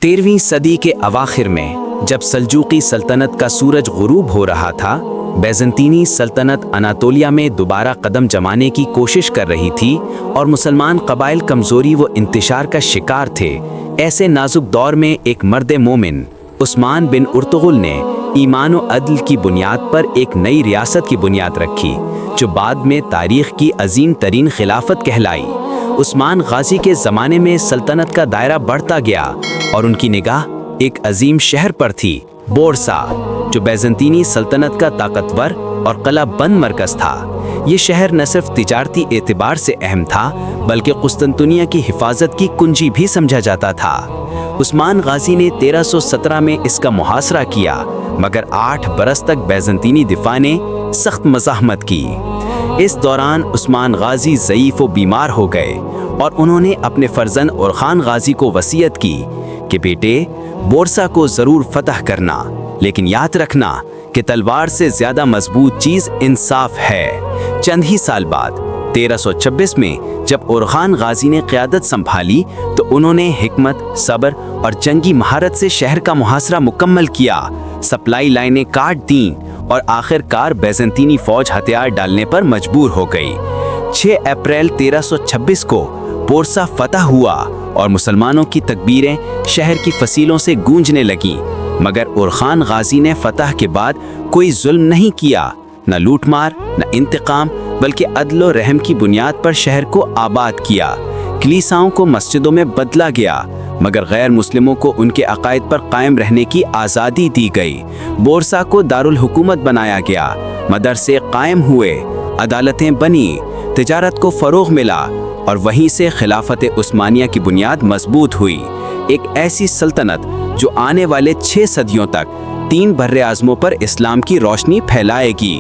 13वीं सदी के अवाखिर में जब सल्जूकी सल्तनत का सूरज गुरूब हो रहा था, बैजंतीनी सल्तनत अनातोलिया में दोबारा कदम जमाने की कोशिश कर रही थी और मुसलमान कबाइल कमज़ोरी व इंतशार का शिकार थे। ऐसे नाजुक दौर में एक मर्द मोमिन उस्मान बिन उर्तुगुल ने ईमान व अदल की बुनियाद पर एक नई रियासत की बुनियाद रखी, जो बाद में तारीख़ की अजीम तरीन खिलाफत कहलाई। उस्मान गाजी के ज़माने में सल्तनत का दायरा बढ़ता गया और उनकी निगाह एक अजीम शहर पर थी, बोरसा, जो बैजंतीनी सल्तनत का ताकतवर और कला बंद मरकज़ था। ये शहर न सिर्फ तिजारती एतबार से अहम था, बल्कि कुस्तुनतुनिया की हिफाजत की कुंजी भी समझा जाता था। उस्मान गाजी ने 1317 में इसका मुहासरा किया, मगर 8 बरस तक बैजंतीनी दिफा ने सख्त मज़ाहमत की। इस दौरान उस्मान गाजी ज़ईफ़ व बीमार हो गए और उन्होंने अपने फर्जंद ओरखान गाजी को वसीयत की कि बेटे, बोरसा को ज़रूर फतह करना, लेकिन याद रखना कि तलवार से ज़्यादा मजबूत चीज़ इंसाफ है। चंद ही साल बाद 1326 में जब ओरखान गाजी ने क़यादत संभाली तो उन्होंने हिकमत, सब्र और जंगी महारत से शहर का मुहासरा मुकम्मल किया। सप्लाई लाइनें काट दीं और आखिरकार बैजंतीनी फौज हथियार डालने पर मजबूर हो गई। 6 अप्रैल 1326 को बोरसा फतह हुआ और मुसलमानों की तकबीरें शहर की फसीलों से गूंजने लगीं। मगर ओरखान गाजी ने फतह के बाद कोई जुल्म नहीं किया, न लूटमार, न इंतकाम, बल्कि अदल और रहम की बुनियाद पर शहर को आबाद किया। कलीसाओं को मस्जिदों में बदला गया, मगर गैर मुस्लिमों को उनके अकायद पर कायम रहने की आज़ादी दी गई। बोरसा को दारुल हुकूमत बनाया गया, मदरसे कायम हुए, अदालतें बनी, तिजारत को फ़रोग़ मिला और वहीं से खिलाफत उस्मानिया की बुनियाद मजबूत हुई। एक ऐसी सल्तनत जो आने वाले 6 सदियों तक 3 बर्रे आज़मों पर इस्लाम की रोशनी फैलाएगी।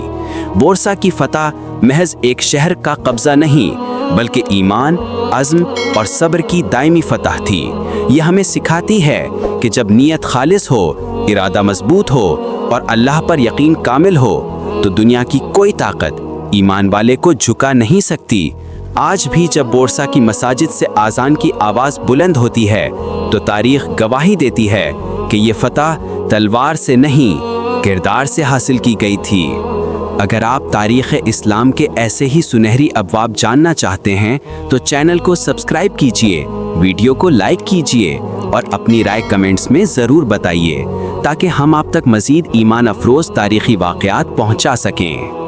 बोरसा की फतह महज एक शहर का कब्ज़ा नहीं, बल्कि ईमान, अज़्म और सब्र की दायमी फतह थी। यह हमें सिखाती है कि जब नीयत खालिस हो, इरादा मजबूत हो और अल्लाह पर यकीन कामिल हो, तो दुनिया की कोई ताकत ईमान वाले को झुका नहीं सकती। आज भी जब बोरसा की मसाजिद से आज़ान की आवाज़ बुलंद होती है, तो तारीख़ गवाही देती है कि ये फतह तलवार से नहीं, किरदार से हासिल की गई थी। अगर आप तारीख़ इस्लाम के ऐसे ही सुनहरी अबवाब जानना चाहते हैं तो चैनल को सब्सक्राइब कीजिए, वीडियो को लाइक कीजिए और अपनी राय कमेंट्स में ज़रूर बताइए, ताकि हम आप तक मज़ीद ईमान अफरोज़ तारीख़ी वाक़यात पहुँचा सकें।